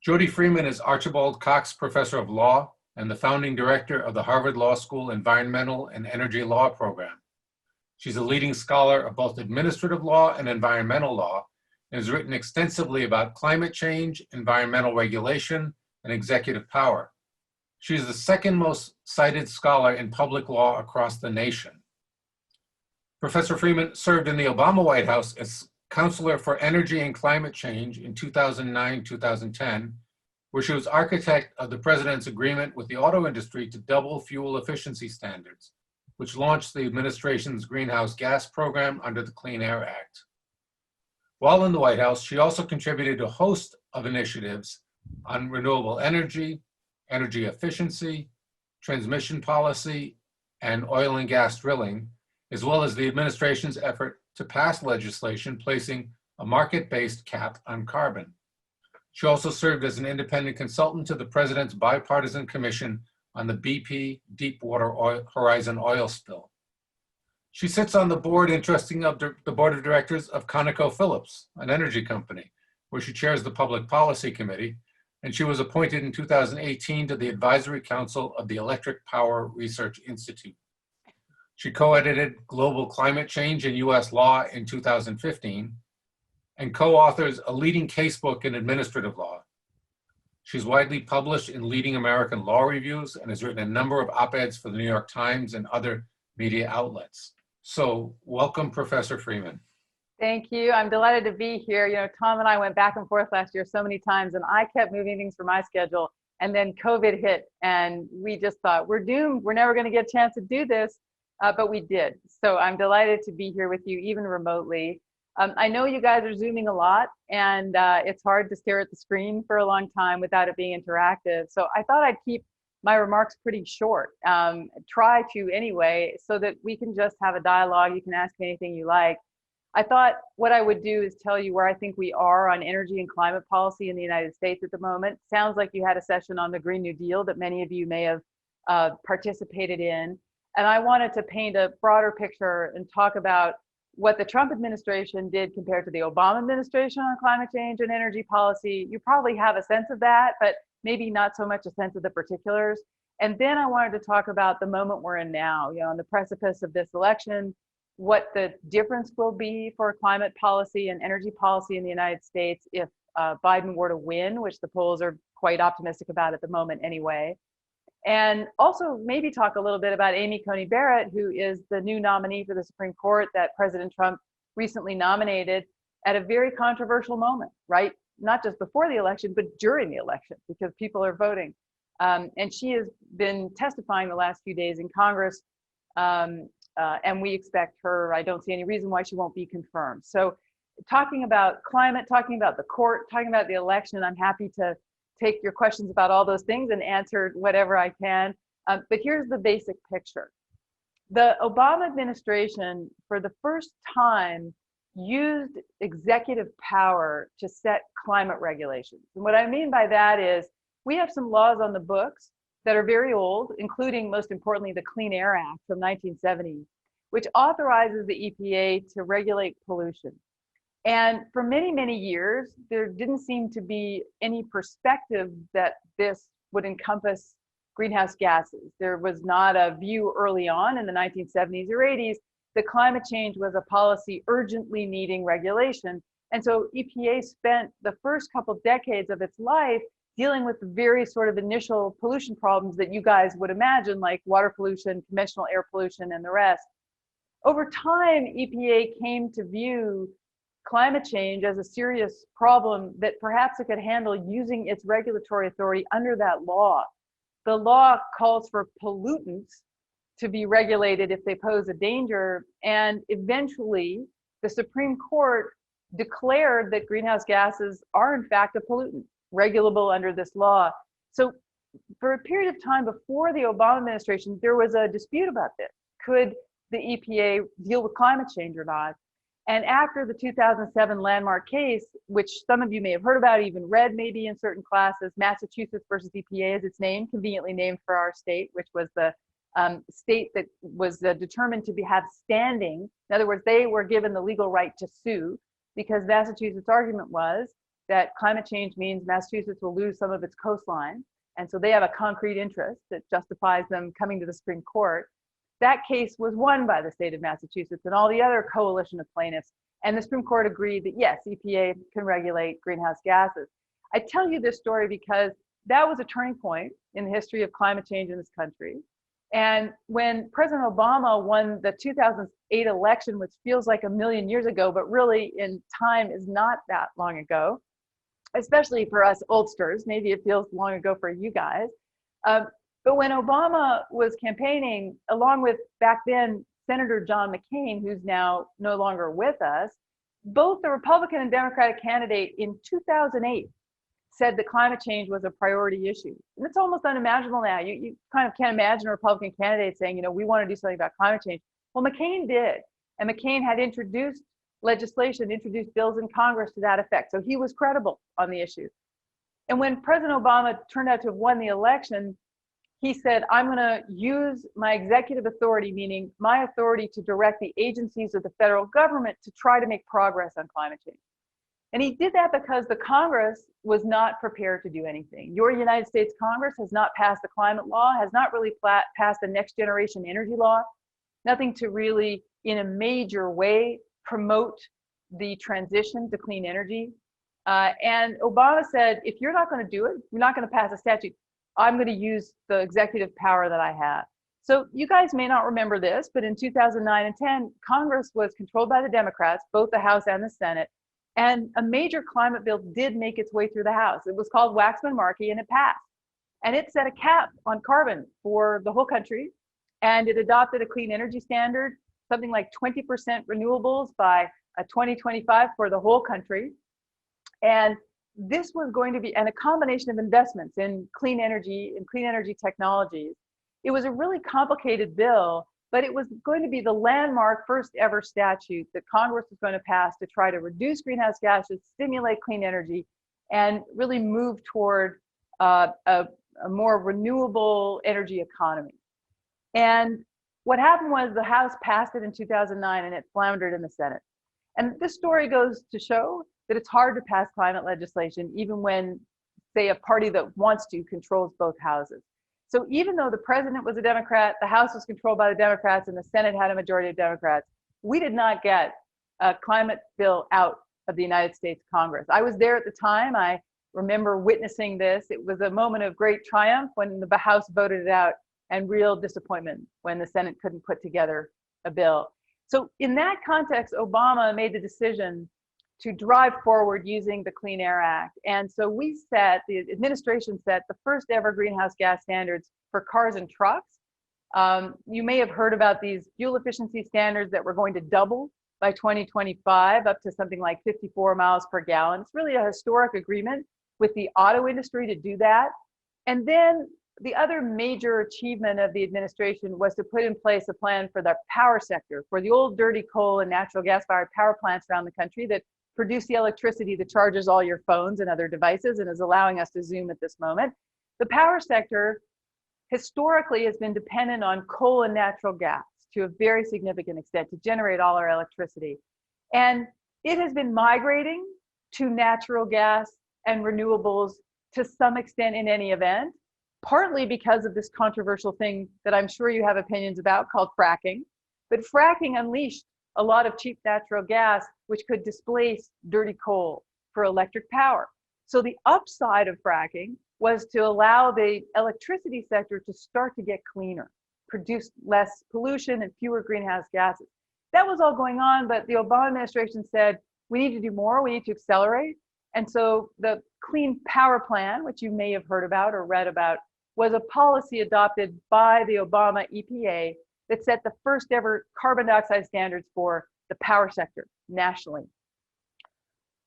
Jody Freeman is Archibald Cox Professor of Law and the founding director of the Harvard Law School Environmental and Energy Law Program. She's a leading scholar of both administrative law and environmental law and has written extensively about climate change, environmental regulation, and executive power. She is the second most cited scholar in public law across the nation. Professor Freeman served in the Obama White House as Counselor for Energy and Climate Change in 2009-2010, where she was architect of the president's agreement with the auto industry to double fuel efficiency standards, which launched the administration's greenhouse gas program under the Clean Air Act. While in the White House, she also contributed to a host of initiatives on renewable energy, energy efficiency, transmission policy, and oil and gas drilling, as well as the administration's effort to pass legislation placing a market-based cap on carbon. She also served as an independent consultant to the President's Bipartisan Commission on the BP Deepwater Horizon oil spill. She sits on the board, interesting, of the board of directors of ConocoPhillips, an energy company, where she chairs the Public Policy Committee, and she was appointed in 2018 to the Advisory Council of the Electric Power Research Institute. She co-edited Global Climate Change in U.S. Law in 2015 and co-authors a leading casebook in administrative law. She's widely published in leading American law reviews and has written a number of op-eds for the New York Times and other media outlets. So welcome, Professor Freeman. Thank you. I'm delighted to be here. You know, Tom and I went back and forth last year so many times, and I kept moving things for my schedule. And then COVID hit, and we just thought, we're doomed. We're never going to get a chance to do this, but we did. So I'm delighted to be here with you, even remotely. I know you guys are Zooming a lot, and it's hard to stare at the screen for a long time without it being interactive. So I thought I'd keep my remarks pretty short, try to anyway, so that we can just have a dialogue. You can ask me anything you like. I thought what I would do is tell you where I think we are on energy and climate policy in the United States at the moment. Sounds like you had a session on the Green New Deal that many of you may have participated in. And I wanted to paint a broader picture and talk about what the Trump administration did compared to the Obama administration on climate change and energy policy. You probably have a sense of that, but maybe not so much a sense of the particulars. And then I wanted to talk about the moment we're in now, you know, on the precipice of this election, what the difference will be for climate policy and energy policy in the United States if Biden were to win, which the polls are quite optimistic about at the moment anyway. And also maybe talk a little bit about Amy Coney Barrett, who is the new nominee for the Supreme Court that President Trump recently nominated at a very controversial moment, right? Not just before the election, but during the election, because people are voting. And she has been testifying the last few days in Congress, and we expect her, I don't see any reason why she won't be confirmed. So talking about climate, talking about the court, talking about the election, I'm happy to take your questions about all those things and answer whatever I can. But here's the basic picture. The Obama administration, for the first time, used executive power to set climate regulations. And what I mean by that is we have some laws on the books that are very old, including, most importantly, the Clean Air Act from 1970, which authorizes the EPA to regulate pollution. And for many, many years, there didn't seem to be any perspective that this would encompass greenhouse gases. There was not a view early on in the 1970s or 80s that climate change was a policy urgently needing regulation. And so EPA spent the first couple decades of its life dealing with the very sort of initial pollution problems that you guys would imagine, like water pollution, conventional air pollution, and the rest. Over time, EPA came to view climate change as a serious problem that perhaps it could handle using its regulatory authority under that law. The law calls for pollutants to be regulated if they pose a danger, and eventually the Supreme Court declared that greenhouse gases are in fact a pollutant, regulable under this law. So for a period of time before the Obama administration, there was a dispute about this. Could the EPA deal with climate change or not? And after the 2007 landmark case, which some of you may have heard about, even read maybe in certain classes, Massachusetts versus EPA is its name, conveniently named for our state, which was the state that was determined to have standing. In other words, they were given the legal right to sue because Massachusetts' argument was that climate change means Massachusetts will lose some of its coastline. And so they have a concrete interest that justifies them coming to the Supreme Court. That case was won by the state of Massachusetts and all the other coalition of plaintiffs. And the Supreme Court agreed that yes, EPA can regulate greenhouse gases. I tell you this story because that was a turning point in the history of climate change in this country. And when President Obama won the 2008 election, which feels like a million years ago, but really in time is not that long ago, especially for us oldsters, maybe it feels long ago for you guys. But when Obama was campaigning, along with back then Senator John McCain, who's now no longer with us, both the Republican and Democratic candidate in 2008 said that climate change was a priority issue. And it's almost unimaginable now. You kind of can't imagine a Republican candidate saying, you know, we want to do something about climate change. Well, McCain did. And McCain had introduced legislation, introduced bills in Congress to that effect. So he was credible on the issue. And when President Obama turned out to have won the election, he said, I'm going to use my executive authority, meaning my authority to direct the agencies of the federal government to try to make progress on climate change. And he did that because the Congress was not prepared to do anything. Your United States Congress has not passed the climate law, has not really passed the next generation energy law, nothing to really, in a major way, promote the transition to clean energy. And Obama said, if you're not going to do it, you're not going to pass a statute, I'm going to use the executive power that I have. So you guys may not remember this, but in 2009 and 10, Congress was controlled by the Democrats, both the House and the Senate. And a major climate bill did make its way through the House. It was called Waxman-Markey, and it passed. And it set a cap on carbon for the whole country. And it adopted a clean energy standard, something like 20% renewables by 2025 for the whole country. And this was going to be, and a combination of investments in clean energy technologies. It was a really complicated bill, but it was going to be the landmark first ever statute that Congress was going to pass to try to reduce greenhouse gases, stimulate clean energy, and really move toward a more renewable energy economy. And what happened was the House passed it in 2009 and it floundered in the Senate. And this story goes to show that it's hard to pass climate legislation, even when, say, a party that wants to controls both houses. So even though the president was a Democrat, the House was controlled by the Democrats, and the Senate had a majority of Democrats, we did not get a climate bill out of the United States Congress. I was there at the time. I remember witnessing this. It was a moment of great triumph when the House voted it out, and real disappointment when the Senate couldn't put together a bill. So in that context, Obama made the decision to drive forward using the Clean Air Act. And so the administration set the first ever greenhouse gas standards for cars and trucks. You may have heard about these fuel efficiency standards that were going to double by 2025, up to something like 54 miles per gallon. It's really a historic agreement with the auto industry to do that. And then the other major achievement of the administration was to put in place a plan for the power sector, for the old dirty coal and natural gas-fired power plants around the country that produce the electricity that charges all your phones and other devices and is allowing us to Zoom at this moment. The power sector historically has been dependent on coal and natural gas to a very significant extent to generate all our electricity. And it has been migrating to natural gas and renewables to some extent in any event, partly because of this controversial thing that I'm sure you have opinions about called fracking. But fracking unleashed a lot of cheap natural gas, which could displace dirty coal for electric power. So the upside of fracking was to allow the electricity sector to start to get cleaner, produce less pollution and fewer greenhouse gases. That was all going on, but the Obama administration said, we need to do more, we need to accelerate. And so the Clean Power Plan, which you may have heard about or read about, was a policy adopted by the Obama EPA that set the first ever carbon dioxide standards for the power sector nationally.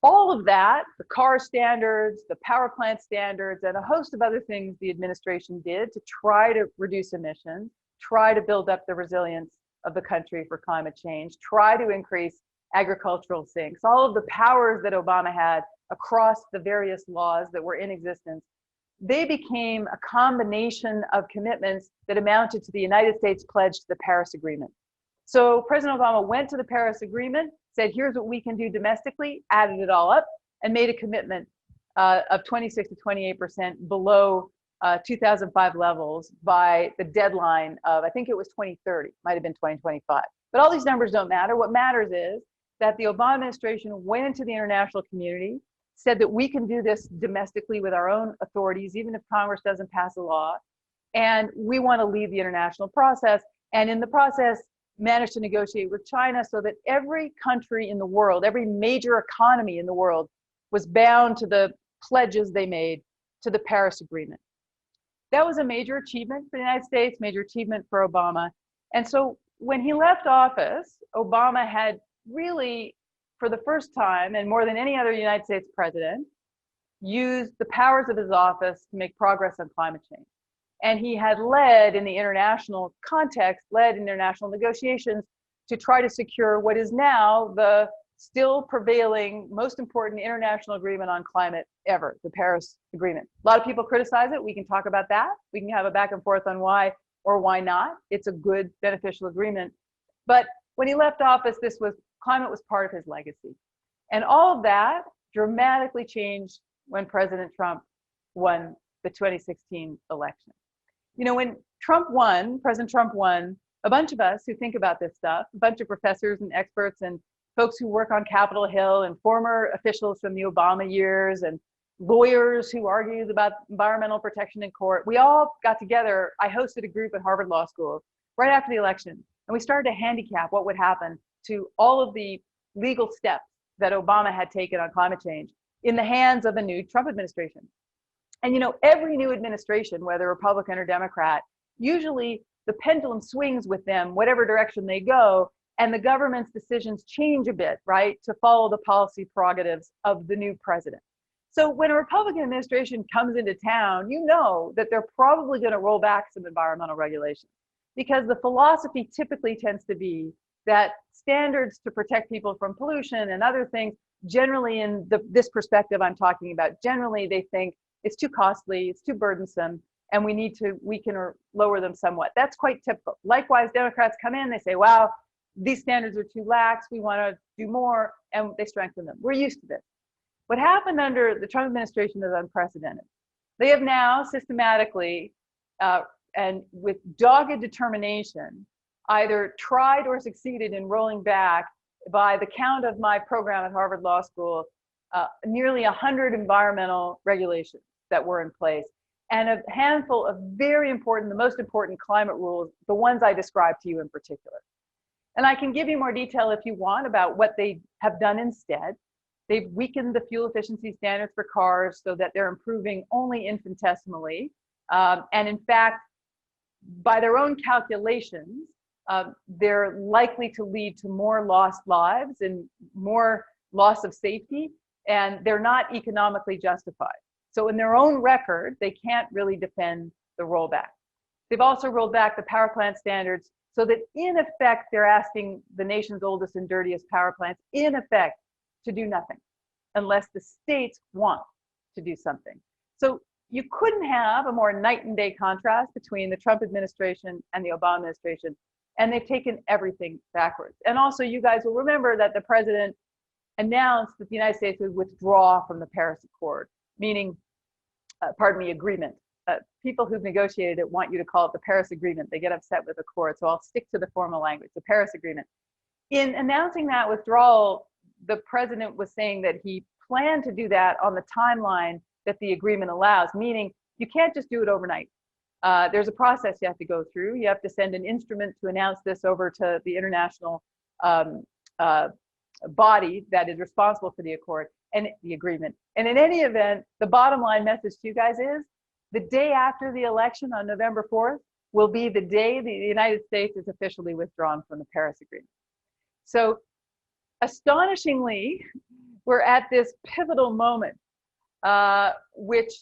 All of that, the car standards, the power plant standards, and a host of other things the administration did to try to reduce emissions, try to build up the resilience of the country for climate change, try to increase agricultural sinks, all of the powers that Obama had across the various laws that were in existence, they became a combination of commitments that amounted to the United States pledge to the Paris Agreement. So President Obama went to the Paris Agreement, said, here's what we can do domestically, added it all up, and made a commitment of 26 to 28% below 2005 levels by the deadline of, I think it was 2030, might have been 2025. But all these numbers don't matter. What matters is that the Obama administration went into the international community, said that we can do this domestically with our own authorities, even if Congress doesn't pass a law. And we want to lead the international process. And in the process, managed to negotiate with China so that every country in the world, every major economy in the world was bound to the pledges they made to the Paris Agreement. That was a major achievement for the United States, major achievement for Obama. And so when he left office, Obama had really, for the first time, and more than any other United States president, used the powers of his office to make progress on climate change. And he had led in the international context, led international negotiations to try to secure what is now the still prevailing, most important international agreement on climate ever, the Paris Agreement. A lot of people criticize it. We can talk about that. We can have a back and forth on why or why not. It's a good, beneficial agreement. But when he left office, climate was part of his legacy. And all of that dramatically changed when President Trump won the 2016 election. You know, when President Trump won, a bunch of us who think about this stuff, a bunch of professors and experts and folks who work on Capitol Hill and former officials from the Obama years and lawyers who argued about environmental protection in court, we all got together. I hosted a group at Harvard Law School right after the election, and we started to handicap what would happen to all of the legal steps that Obama had taken on climate change in the hands of a new Trump administration. And you know, every new administration, whether Republican or Democrat, usually the pendulum swings with them, whatever direction they go, and the government's decisions change a bit, right, to follow the policy prerogatives of the new president. So when a Republican administration comes into town, you know that they're probably going to roll back some environmental regulations, because the philosophy typically tends to be that standards to protect people from pollution and other things, generally in this perspective I'm talking about, generally they think it's too costly, it's too burdensome, and we need to weaken or lower them somewhat. That's quite typical. Likewise, Democrats come in, they say, wow, these standards are too lax, we want to do more, and they strengthen them. We're used to this. What happened under the Trump administration is unprecedented. They have now systematically and with dogged determination either tried or succeeded in rolling back, by the count of my program at Harvard Law School, nearly 100 environmental regulations that were in place, and a handful of very important, the most important climate rules, the ones I described to you in particular. And I can give you more detail if you want about what they have done instead. They've weakened the fuel efficiency standards for cars so that they're improving only infinitesimally. And in fact, by their own calculations, they're likely to lead to more lost lives and more loss of safety, and they're not economically justified. So in their own record, they can't really defend the rollback. They've also rolled back the power plant standards so that in effect, they're asking the nation's oldest and dirtiest power plants, in effect, to do nothing unless the states want to do something. So you couldn't have a more night and day contrast between the Trump administration and the Obama administration, and they've taken everything backwards. And also, you guys will remember that the president announced that the United States would withdraw from the Paris Accord, meaning, agreement. People who've negotiated it want you to call it the Paris Agreement. They get upset with Accord, so I'll stick to the formal language, the Paris Agreement. In announcing that withdrawal, the president was saying that he planned to do that on the timeline that the agreement allows, meaning you can't just do it overnight. There's a process you have to go through. You have to send an instrument to announce this over to the international body that is responsible for the accord and the agreement. And in any event, the bottom line message to you guys is the day after the election on November 4th will be the day the United States is officially withdrawn from the Paris Agreement. So astonishingly, we're at this pivotal moment, which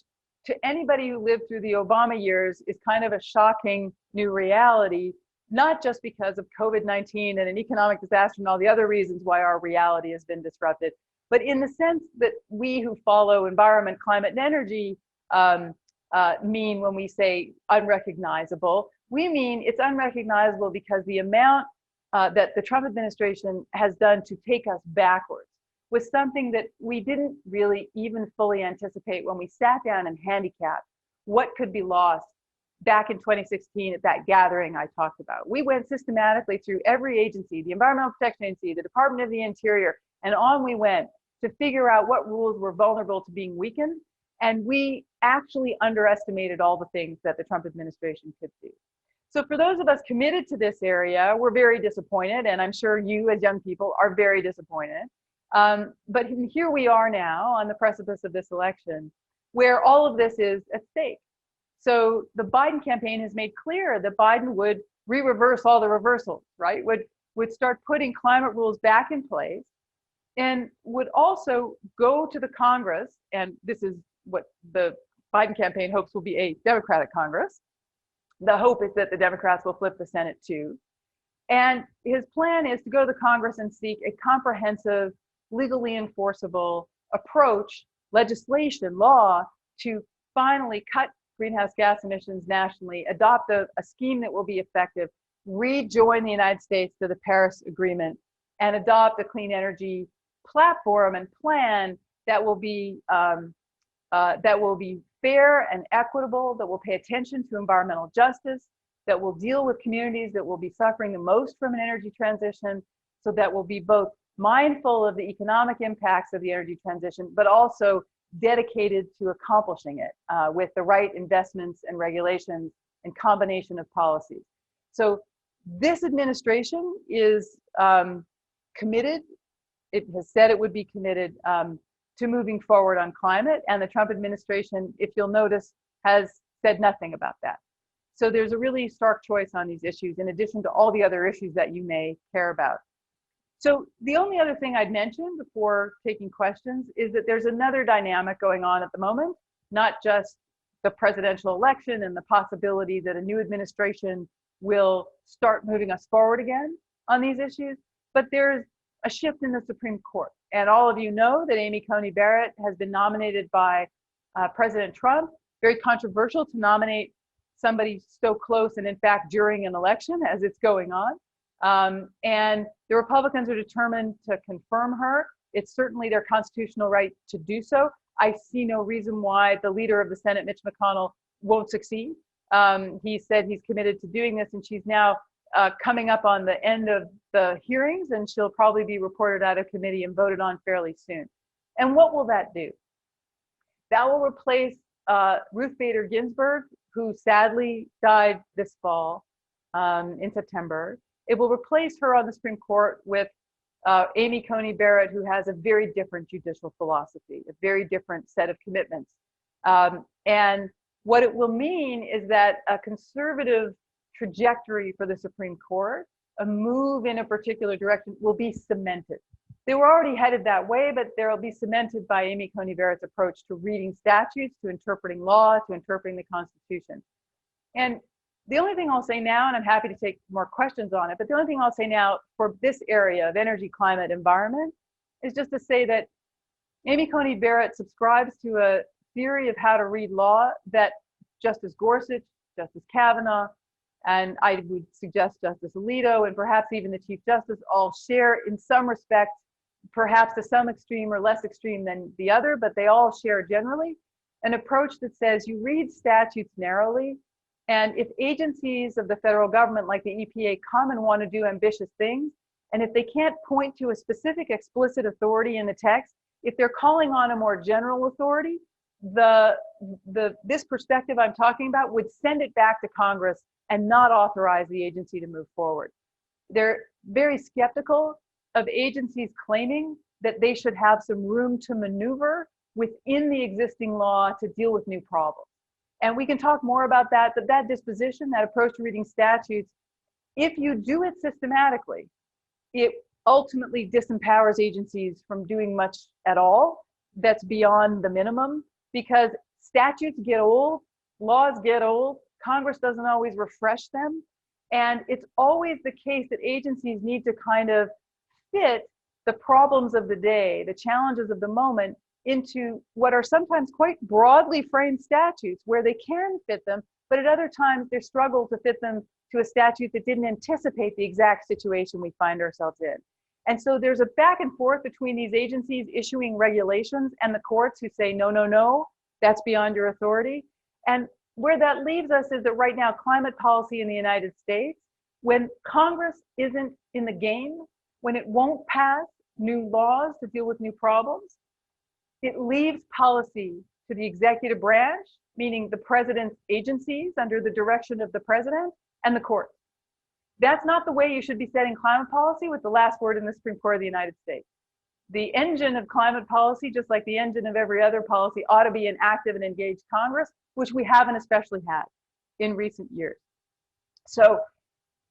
to anybody who lived through the Obama years is kind of a shocking new reality, not just because of COVID-19 and an economic disaster and all the other reasons why our reality has been disrupted, but in the sense that we who follow environment, climate, and energy mean when we say unrecognizable, we mean it's unrecognizable because the amount that the Trump administration has done to take us backwards was something that we didn't really even fully anticipate when we sat down and handicapped what could be lost back in 2016 at that gathering I talked about. We went systematically through every agency, the Environmental Protection Agency, the Department of the Interior, and on we went to figure out what rules were vulnerable to being weakened. And we actually underestimated all the things that the Trump administration could do. So for those of us committed to this area, we're very disappointed, and I'm sure you as young people are very disappointed. But here we are now on the precipice of this election, where all of this is at stake. So the Biden campaign has made clear that Biden would reverse all the reversals, right? Would start putting climate rules back in place, and would also go to the Congress, and this is what the Biden campaign hopes will be a Democratic Congress. The hope is that the Democrats will flip the Senate too. And his plan is to go to the Congress and seek a comprehensive, legally enforceable approach, legislation, law, to finally cut greenhouse gas emissions nationally, adopt a scheme that will be effective, rejoin the United States to the Paris Agreement, and adopt a clean energy platform and plan that will be fair and equitable, that will pay attention to environmental justice, that will deal with communities that will be suffering the most from an energy transition, so that will be both mindful of the economic impacts of the energy transition, but also dedicated to accomplishing it with the right investments and regulations and combination of policies. So this administration is committed. It has said it would be committed to moving forward on climate, and the Trump administration, if you'll notice, has said nothing about that. So there's a really stark choice on these issues, in addition to all the other issues that you may care about. So the only other thing I'd mention before taking questions is that there's another dynamic going on at the moment, not just the presidential election and the possibility that a new administration will start moving us forward again on these issues, but there's a shift in the Supreme Court. And all of you know that Amy Coney Barrett has been nominated by President Trump. Very controversial to nominate somebody so close, and in fact during an election as it's going on. And the Republicans are determined to confirm her. It's certainly their constitutional right to do so. I see no reason why the leader of the Senate, Mitch McConnell, won't succeed. He said he's committed to doing this, and she's now coming up on the end of the hearings, and she'll probably be reported out of committee and voted on fairly soon. And what will that do? That will replace Ruth Bader Ginsburg, who sadly died this fall in September. It will replace her on the Supreme Court with Amy Coney Barrett, who has a very different judicial philosophy, a very different set of commitments. And what it will mean is that a conservative trajectory for the Supreme Court, a move in a particular direction, will be cemented. They were already headed that way, but they'll be cemented by Amy Coney Barrett's approach to reading statutes, to interpreting law, to interpreting the Constitution. And the only thing I'll say now, and I'm happy to take more questions on it, but the only thing I'll say now for this area of energy, climate, environment is just to say that Amy Coney Barrett subscribes to a theory of how to read law that Justice Gorsuch, Justice Kavanaugh, and I would suggest Justice Alito, and perhaps even the Chief Justice, all share in some respects, perhaps to some extreme or less extreme than the other, but they all share generally an approach that says you read statutes narrowly, and if agencies of the federal government like the EPA come and want to do ambitious things, and if they can't point to a specific explicit authority in the text, if they're calling on a more general authority, this perspective I'm talking about would send it back to Congress and not authorize the agency to move forward. They're very skeptical of agencies claiming that they should have some room to maneuver within the existing law to deal with new problems. And we can talk more about that, but that disposition, that approach to reading statutes, if you do it systematically, it ultimately disempowers agencies from doing much at all that's beyond the minimum, because statutes get old, laws get old, Congress doesn't always refresh them. And it's always the case that agencies need to kind of fit the problems of the day, the challenges of the moment, into what are sometimes quite broadly framed statutes where they can fit them, but at other times they struggle to fit them to a statute that didn't anticipate the exact situation we find ourselves in. And so there's a back and forth between these agencies issuing regulations and the courts who say, no, no, no, that's beyond your authority. And where that leaves us is that right now, climate policy in the United States, when Congress isn't in the game, when it won't pass new laws to deal with new problems, it leaves policy to the executive branch, meaning the president's agencies under the direction of the president, and the courts. That's not the way you should be setting climate policy, with the last word in the Supreme Court of the United States. The engine of climate policy, just like the engine of every other policy, ought to be an active and engaged Congress, which we haven't especially had in recent years. So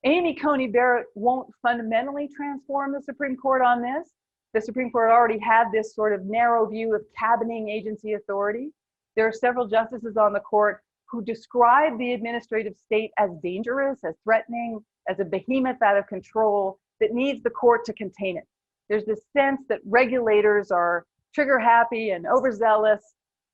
Amy Coney Barrett won't fundamentally transform the Supreme Court on this. The Supreme Court already had this sort of narrow view of cabining agency authority. There are several justices on the court who describe the administrative state as dangerous, as threatening, as a behemoth out of control that needs the court to contain it. There's this sense that regulators are trigger happy and overzealous,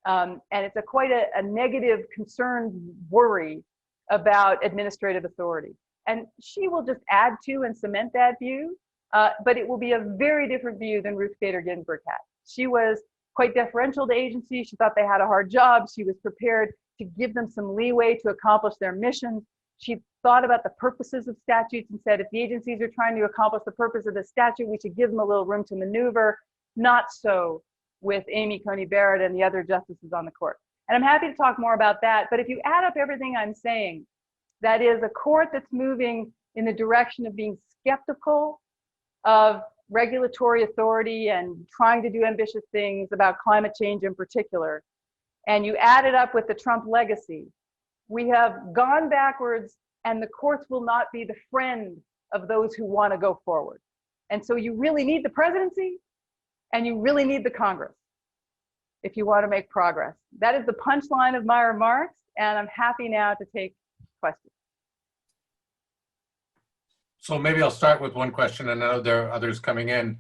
and it's quite a negative, concerned worry about administrative authority. And she will just add to and cement that view, but it will be a very different view than Ruth Bader Ginsburg had. She was quite deferential to agencies. She thought they had a hard job. She was prepared to give them some leeway to accomplish their missions. She thought about the purposes of statutes and said, if the agencies are trying to accomplish the purpose of the statute, we should give them a little room to maneuver. Not so with Amy Coney Barrett and the other justices on the court. And I'm happy to talk more about that. But if you add up everything I'm saying, that is a court that's moving in the direction of being skeptical of regulatory authority and trying to do ambitious things about climate change in particular, and you add it up with the Trump legacy, we have gone backwards, and the courts will not be the friend of those who want to go forward. And so you really need the presidency, and you really need the Congress if you want to make progress. That is the punchline of my remarks, and I'm happy now to take questions. So maybe I'll start with one question, and I know there are others coming in.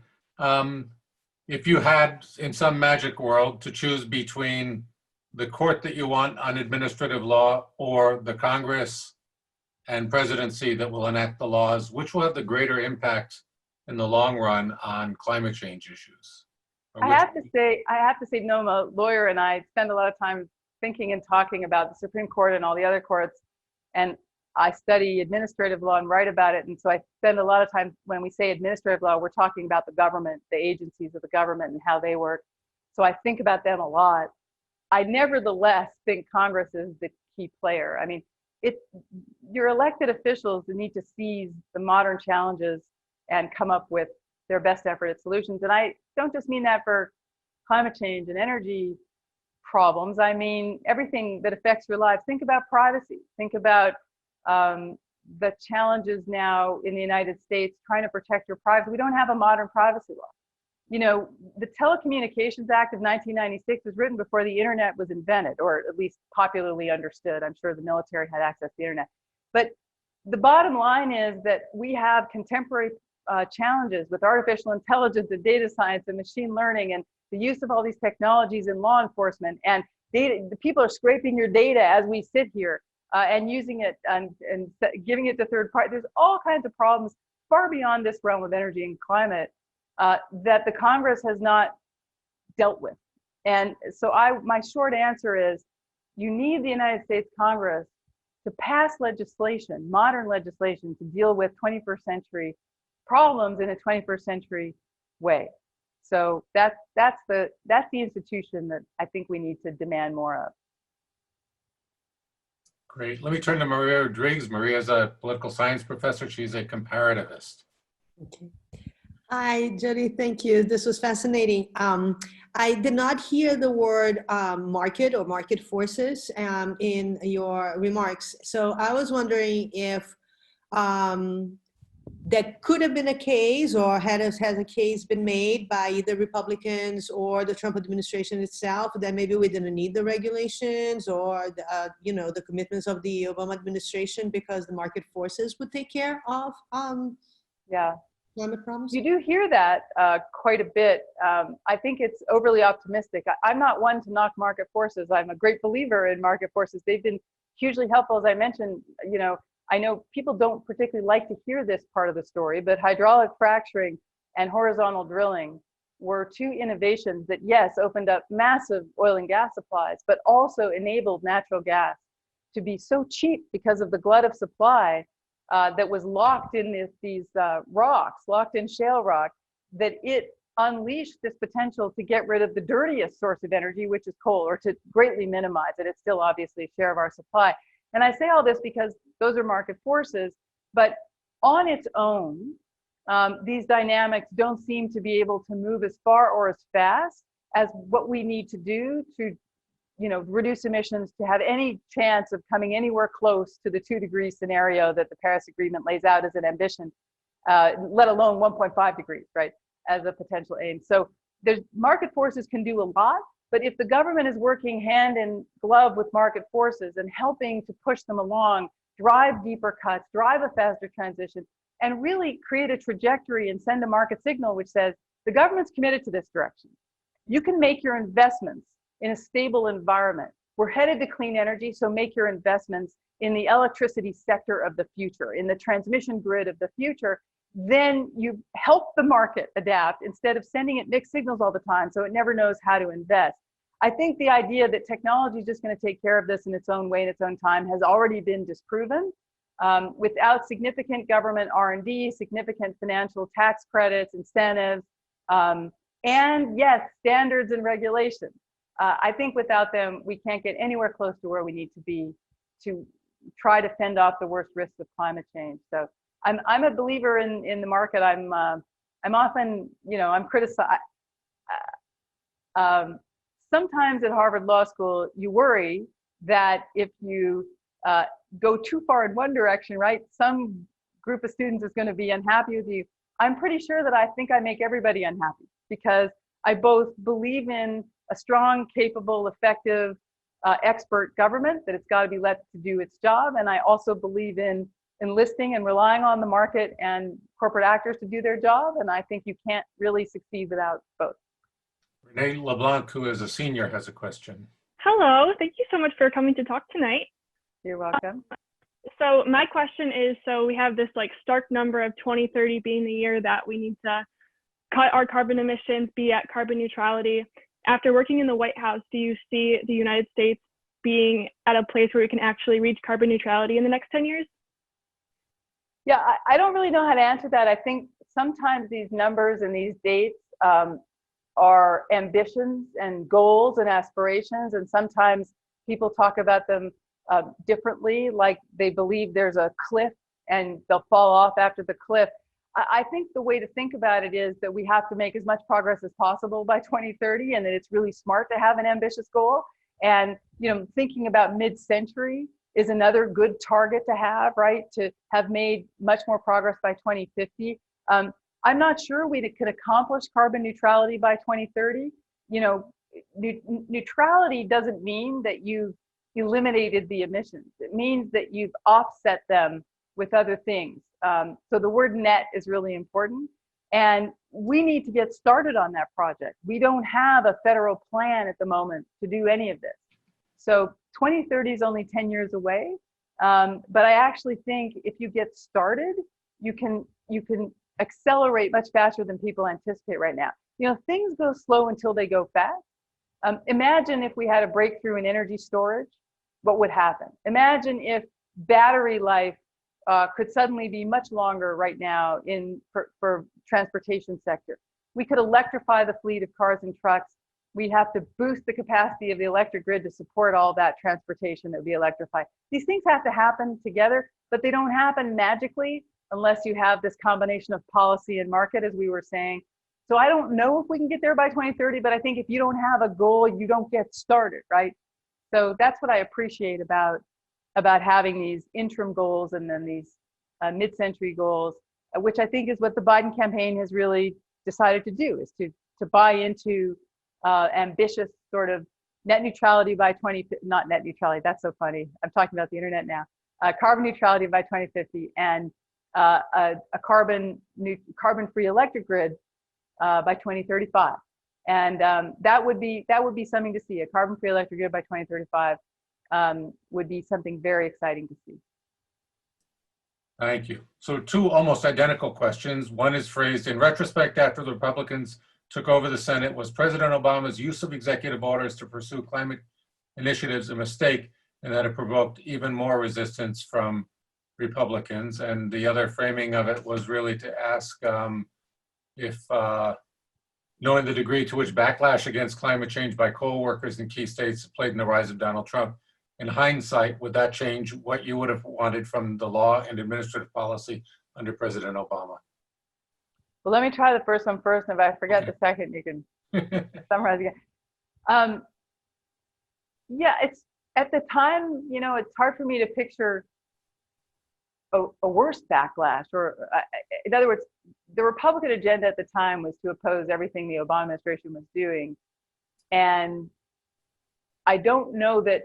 If you had, in some magic world, to choose between the court that you want on administrative law or the Congress and presidency that will enact the laws, which will have the greater impact in the long run on climate change issues? I have to say, Noma, lawyer, and I spend a lot of time thinking and talking about the Supreme Court and all the other courts. And I study administrative law and write about it. And so I spend a lot of time, when we say administrative law, we're talking about the government, the agencies of the government and how they work. So I think about them a lot. I nevertheless think Congress is the key player. I mean, you're elected officials who need to seize the modern challenges and come up with their best effort at solutions. And I don't just mean that for climate change and energy problems. I mean, everything that affects your lives. Think about privacy. Think about the challenges now in the United States trying to protect your privacy. We don't have a modern privacy law. You know, the Telecommunications Act of 1996 was written before the internet was invented, or at least popularly understood. I'm sure the military had access to the internet. But the bottom line is that we have contemporary challenges with artificial intelligence and data science and machine learning and the use of all these technologies in law enforcement. And data, the people are scraping your data as we sit here and using it and giving it to third parties. There's all kinds of problems far beyond this realm of energy and climate that the Congress has not dealt with. And so my short answer is, you need the United States Congress to pass legislation, modern legislation, to deal with 21st century problems in a 21st century way. So that's the institution that I think we need to demand more of. Great. Let me turn to Maria Rodriguez. Maria is a political science professor. She's a comparativist. Okay. Hi, Jody. Thank you. This was fascinating. I did not hear the word market or market forces in your remarks. So I was wondering if that could have been a case, or has a case been made by either Republicans or the Trump administration itself, that maybe we didn't need the regulations or the commitments of the Obama administration because the market forces would take care of climate problems? You do hear that quite a bit. I think it's overly optimistic. I'm not one to knock market forces. I'm a great believer in market forces. They've been hugely helpful. As I mentioned, I know people don't particularly like to hear this part of the story, but hydraulic fracturing and horizontal drilling were two innovations that, yes, opened up massive oil and gas supplies, but also enabled natural gas to be so cheap because of the glut of supply that was locked in these rocks, locked in shale rock, that it unleashed this potential to get rid of the dirtiest source of energy, which is coal, or to greatly minimize it. It's still obviously a share of our supply. And I say all this because those are market forces, but on its own, these dynamics don't seem to be able to move as far or as fast as what we need to do to, reduce emissions, to have any chance of coming anywhere close to the 2-degree scenario that the Paris Agreement lays out as an ambition, let alone 1.5 degrees, right, as a potential aim. So there's market forces can do a lot, but if the government is working hand in glove with market forces and helping to push them along, drive deeper cuts, drive a faster transition, and really create a trajectory and send a market signal which says the government's committed to this direction. You can make your investments in a stable environment. We're headed to clean energy, so make your investments in the electricity sector of the future, in the transmission grid of the future. Then you help the market adapt instead of sending it mixed signals all the time so it never knows how to invest. I think the idea that technology is just going to take care of this in its own way, in its own time, has already been disproven. Without significant government R&D, significant financial tax credits, incentives, and yes, standards and regulations. I think without them, we can't get anywhere close to where we need to be to try to fend off the worst risks of climate change. So I'm a believer in the market. I'm often, I'm criticized. Sometimes at Harvard Law School, you worry that if you go too far in one direction, right, some group of students is going to be unhappy with you. I'm pretty sure that I think I make everybody unhappy, because I both believe in a strong, capable, effective, expert government, that it's got to be let to do its job. And I also believe in enlisting and relying on the market and corporate actors to do their job. And I think you can't really succeed without both. Renee LeBlanc, who is a senior, has a question. Hello, thank you so much for coming to talk tonight. You're welcome. So my question is, so we have this stark number of 2030 being the year that we need to cut our carbon emissions, be at carbon neutrality. After working in the White House, do you see the United States being at a place where we can actually reach carbon neutrality in the next 10 years? Yeah, I don't really know how to answer that. I think sometimes these numbers and these dates are ambitions and goals and aspirations, and sometimes people talk about them differently, like they believe there's a cliff and they'll fall off after the cliff. I think the way to think about it is that we have to make as much progress as possible by 2030, and that it's really smart to have an ambitious goal. And thinking about mid-century is another good target to have, right? To have made much more progress by 2050. I'm not sure we could accomplish carbon neutrality by 2030. Neutrality doesn't mean that you've eliminated the emissions. It means that you've offset them with other things. So the word net is really important. And we need to get started on that project. We don't have a federal plan at the moment to do any of this. So 2030 is only 10 years away. But I actually think if you get started, you can accelerate much faster than people anticipate right now. Things go slow until they go fast. Imagine if we had a breakthrough in energy storage, what would happen? Imagine if battery life could suddenly be much longer right now for transportation sector. We could electrify the fleet of cars and trucks. We have to boost the capacity of the electric grid to support all that transportation that we electrify. These things have to happen together, but they don't happen magically unless you have this combination of policy and market, as we were saying. So I don't know if we can get there by 2030, but I think if you don't have a goal, you don't get started, right? So that's what I appreciate about having these interim goals and then these mid-century goals, which I think is what the Biden campaign has really decided to do, is to buy into ambitious sort of net neutrality by not net neutrality, that's so funny. I'm talking about the internet now. Carbon neutrality by 2050 and a carbon-free electric grid by 2035. And that would be something to see. A carbon-free electric grid by 2035 would be something very exciting to see. Thank you. So two almost identical questions. One is phrased, in retrospect, after the Republicans took over the Senate, was President Obama's use of executive orders to pursue climate initiatives a mistake, and that it provoked even more resistance from Republicans? And the other framing of it was really to ask if, knowing the degree to which backlash against climate change by coal workers in key states played in the rise of Donald Trump, in hindsight, would that change what you would have wanted from the law and administrative policy under President Obama? Well, let me try the first one first, and if I forget Okay. the second, you can summarize again. Yeah, it's at the time, you know, it's hard for me to picture a worse backlash, or in other words, the Republican agenda at the time was to oppose everything the Obama administration was doing. And I don't know that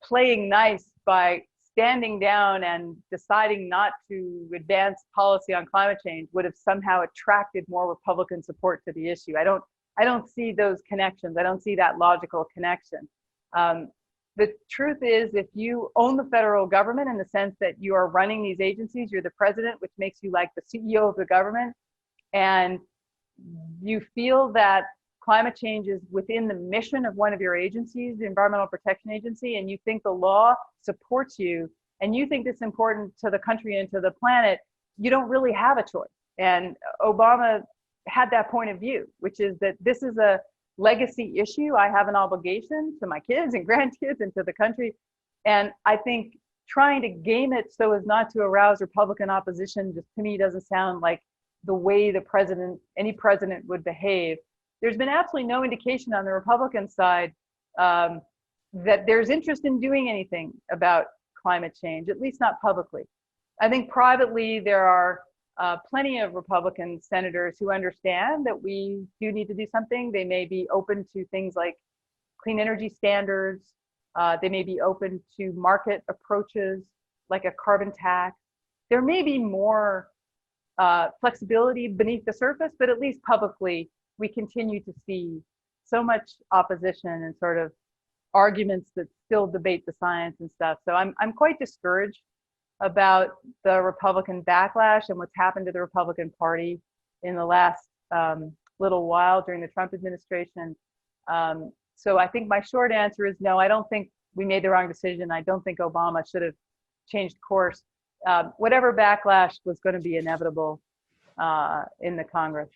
playing nice by standing down and deciding not to advance policy on climate change would have somehow attracted more Republican support to the issue. I don't see those connections. I don't see that logical connection. The truth is, if you own the federal government in the sense that you are running these agencies, you're the president, which makes you like the CEO of the government, and you feel that climate change is within the mission of one of your agencies, the Environmental Protection Agency, and you think the law supports you, and you think it's important to the country and to the planet, you don't really have a choice. And Obama had that point of view, which is that this is a legacy issue. I have an obligation to my kids and grandkids and to the country. And I think trying to game it so as not to arouse Republican opposition just to me doesn't sound like the way the president, any president would behave. There's been absolutely no indication on the Republican side that there's interest in doing anything about climate change, at least not publicly. I think privately there are plenty of Republican senators who understand that we do need to do something. They may be open to things like clean energy standards. They may be open to market approaches like a carbon tax. There may be more flexibility beneath the surface, but at least publicly, we continue to see so much opposition and sort of arguments that still debate the science and stuff. So I'm quite discouraged about the Republican backlash and what's happened to the Republican Party in the last little while during the Trump administration. So I think my short answer is no, I don't think we made the wrong decision. I don't think Obama should have changed course. Whatever backlash was going to be inevitable in the Congress.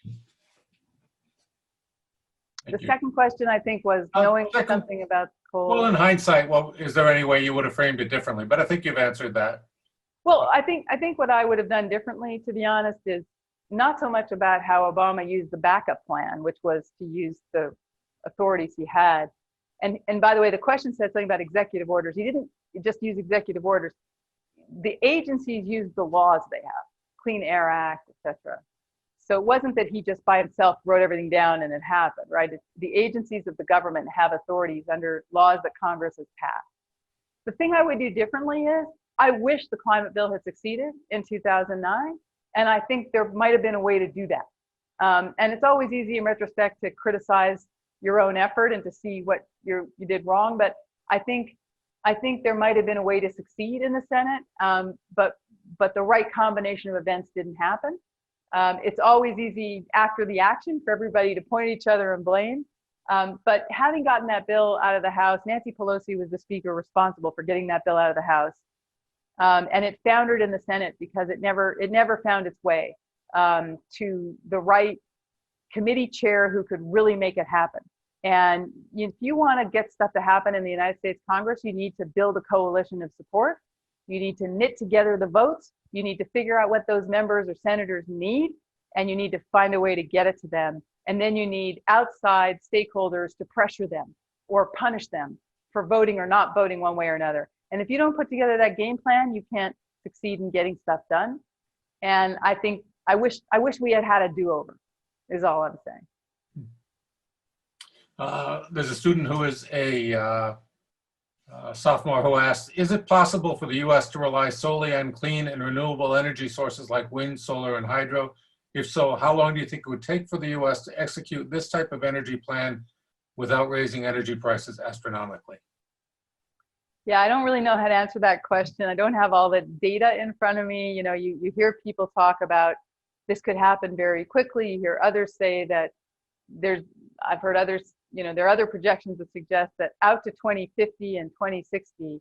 The second question, I think, was knowing something about coal. Well, in hindsight, well, is there any way you would have framed it differently? But I think you've answered that. Well, I think what I would have done differently, to be honest, is not so much about how Obama used the backup plan, which was to use the authorities he had. And by the way, the question said something about executive orders. He didn't just use executive orders. The agencies used the laws they have, Clean Air Act, etc. So it wasn't that he just by himself wrote everything down and it happened, right? The agencies of the government have authorities under laws that Congress has passed. The thing I would do differently is, I wish the climate bill had succeeded in 2009, and I think there might have been a way to do that. And it's always easy in retrospect to criticize your own effort and to see what you did wrong, but I think there might have been a way to succeed in the Senate, but the right combination of events didn't happen. It's always easy after the action for everybody to point at each other and blame. But having gotten that bill out of the House, Nancy Pelosi was the speaker responsible for getting that bill out of the House. And it foundered in the Senate because it never found its way to the right committee chair who could really make it happen. And if you want to get stuff to happen in the United States Congress, you need to build a coalition of support. You need to knit together the votes. You need to figure out what those members or senators need, and you need to find a way to get it to them. And then you need outside stakeholders to pressure them or punish them for voting or not voting one way or another. And if you don't put together that game plan, you can't succeed in getting stuff done. And I wish we had a do-over, is all I'm saying. There's a student who is a sophomore who asked, is it possible for the U.S. to rely solely on clean and renewable energy sources like wind, solar, and hydro? If so, how long do you think it would take for the U.S. to execute this type of energy plan without raising energy prices astronomically? Yeah, I don't really know how to answer that question. I don't have all the data in front of me. You know, you hear people talk about this could happen very quickly. You hear others say that I've heard others, you know, there are other projections that suggest that out to 2050 and 2060,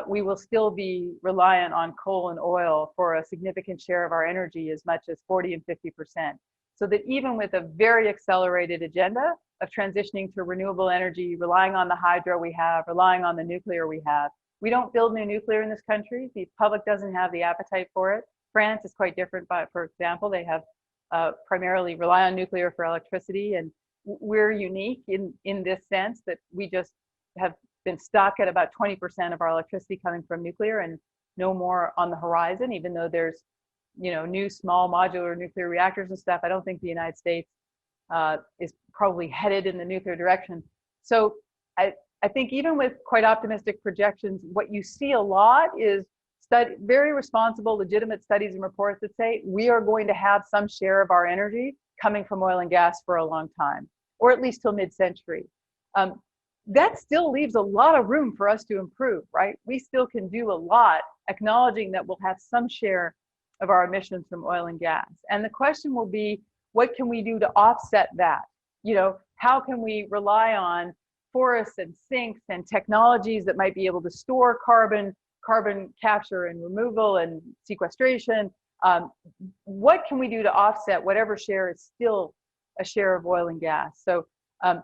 we will still be reliant on coal and oil for a significant share of our energy, as much as 40 and 50%. So that even with a very accelerated agenda of transitioning to renewable energy, relying on the hydro we have, relying on the nuclear we have, we don't build new nuclear in this country. The public doesn't have the appetite for it. France is quite different, but for example, they have primarily rely on nuclear for electricity, and we're unique in this sense that we just have been stuck at about 20% of our electricity coming from nuclear and no more on the horizon, even though there's, you know, new small modular nuclear reactors and stuff. I don't think the United States is probably headed in the nuclear direction. So I think even with quite optimistic projections, what you see a lot is very responsible, legitimate studies and reports that say we are going to have some share of our energy coming from oil and gas for a long time, or at least till mid-century. That still leaves a lot of room for us to improve, right? We still can do a lot, acknowledging that we'll have some share of our emissions from oil and gas. And the question will be, what can we do to offset that? You know, how can we rely on forests and sinks and technologies that might be able to store carbon capture and removal and sequestration? What can we do to offset whatever share is still a share of oil and gas? So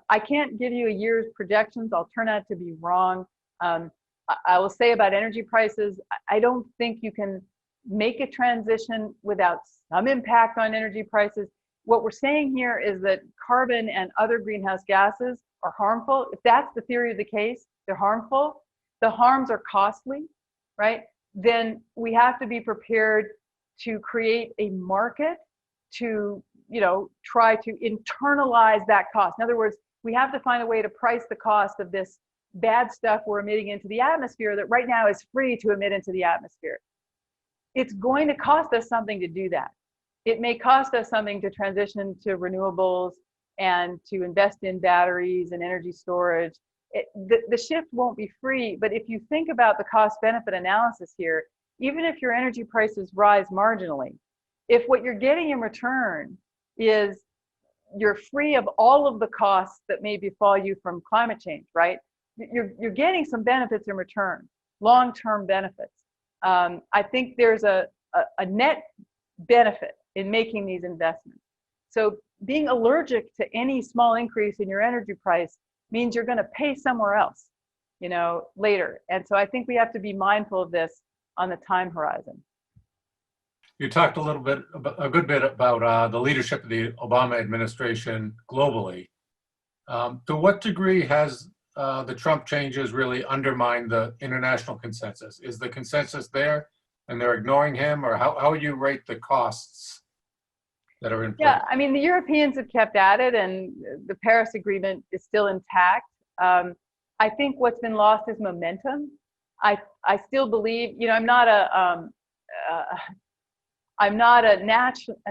I can't give you a year's projections. I'll turn out to be wrong. I will say about energy prices, I don't think you can make a transition without some impact on energy prices. What we're saying here is that carbon and other greenhouse gases are harmful. If that's the theory of the case, they're harmful. The harms are costly, right? Then we have to be prepared to create a market to, you know, try to internalize that cost. In other words, we have to find a way to price the cost of this bad stuff we're emitting into the atmosphere that right now is free to emit into the atmosphere. It's going to cost us something to do that. It may cost us something to transition to renewables and to invest in batteries and energy storage. The shift won't be free, but if you think about the cost-benefit analysis here, even if your energy prices rise marginally, if what you're getting in return is you're free of all of the costs that may befall you from climate change, right? You're getting some benefits in return, long-term benefits. I think there's a net benefit in making these investments. So being allergic to any small increase in your energy price means you're going to pay somewhere else, you know, later. And so I think we have to be mindful of this on the time horizon. You talked a good bit about the leadership of the Obama administration globally. To what degree has the Trump changes really undermined the international consensus? Is the consensus there and they're ignoring him, or how would you rate the costs that are in place? Yeah, I mean, the Europeans have kept at it, and the Paris Agreement is still intact. I think what's been lost is momentum. I still believe, you know, I'm not a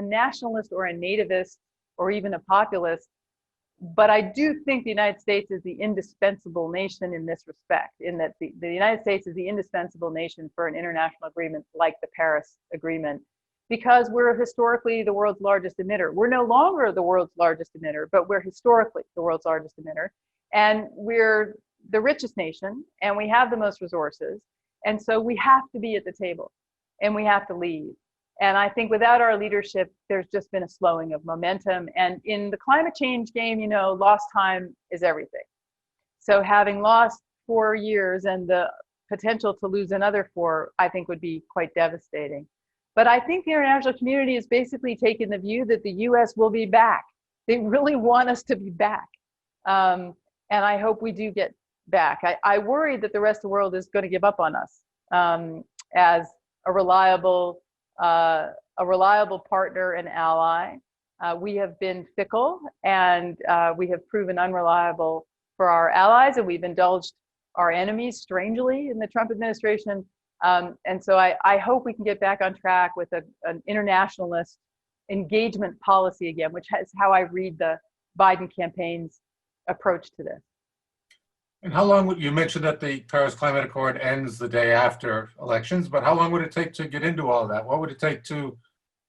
nationalist or a nativist or even a populist, but I do think the United States is the indispensable nation in this respect, in that the United States is the indispensable nation for an international agreement like the Paris Agreement, because we're historically the world's largest emitter. We're no longer the world's largest emitter, but we're historically the world's largest emitter. And we're the richest nation, and we have the most resources. And so we have to be at the table, and we have to lead. And I think without our leadership, there's just been a slowing of momentum. And in the climate change game, you know, lost time is everything. So having lost 4 years and the potential to lose another 4, I think would be quite devastating. But I think the international community has basically taken the view that the US will be back. They really want us to be back. And I hope we do get back. I worry that the rest of the world is going to give up on us as a reliable partner and ally. We have been fickle, and we have proven unreliable for our allies, and we've indulged our enemies strangely in the Trump administration. And so I hope we can get back on track with an internationalist engagement policy again, which is how I read the Biden campaign's approach to this. And how long would, you mentioned that the Paris Climate Accord ends the day after elections, but how long would it take to get into all of that? What would it take to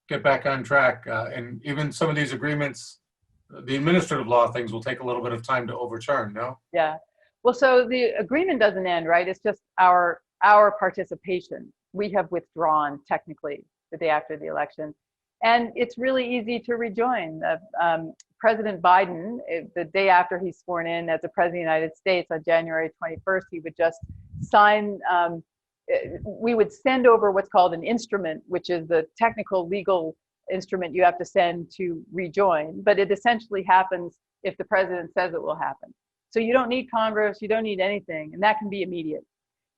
get back on track? And even some of these agreements, the administrative law things will take a little bit of time to overturn, no? Yeah. Well, so the agreement doesn't end, right? It's just our participation. We have withdrawn technically the day after the election, and it's really easy to rejoin. President Biden, the day after he's sworn in as the president of the United States on January 21st, he would just sign. We would send over what's called an instrument, which is the technical legal instrument you have to send to rejoin, but it essentially happens if the president says it will happen. So you don't need Congress, you don't need anything, and that can be immediate.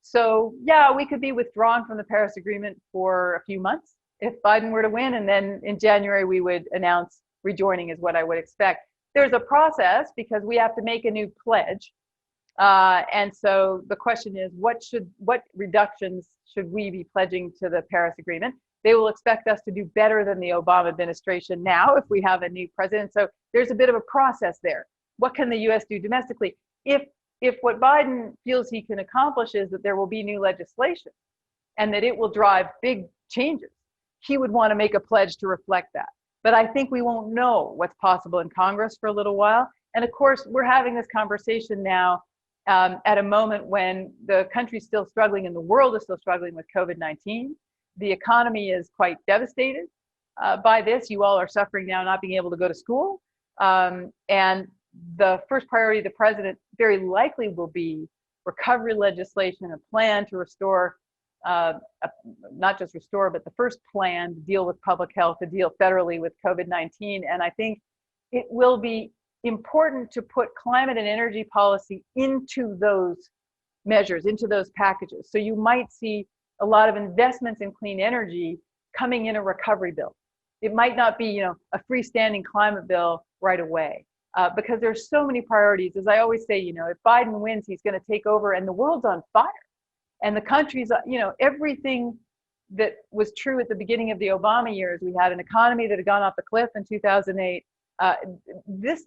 So yeah, we could be withdrawn from the Paris Agreement for a few months if Biden were to win, and then in January we would announce rejoining is what I would expect. There's a process because we have to make a new pledge. And so the question is, what reductions should we be pledging to the Paris Agreement? They will expect us to do better than the Obama administration now if we have a new president. So there's a bit of a process there. What can the US do domestically? If what Biden feels he can accomplish is that there will be new legislation and that it will drive big changes, he would want to make a pledge to reflect that. But I think we won't know what's possible in Congress for a little while. And of course, we're having this conversation now at a moment when the country's still struggling and the world is still struggling with COVID-19. The economy is quite devastated by this. You all are suffering now not being able to go to school. And the first priority of the president very likely will be recovery legislation, a plan to restore, not just restore, but the first plan to deal with public health, to deal federally with COVID-19. And I think it will be important to put climate and energy policy into those measures, into those packages. So you might see a lot of investments in clean energy coming in a recovery bill. It might not be, a freestanding climate bill right away, because there's so many priorities. As I always say, if Biden wins, he's going to take over and the world's on fire. And the country's, everything that was true at the beginning of the Obama years, we had an economy that had gone off the cliff in 2008. This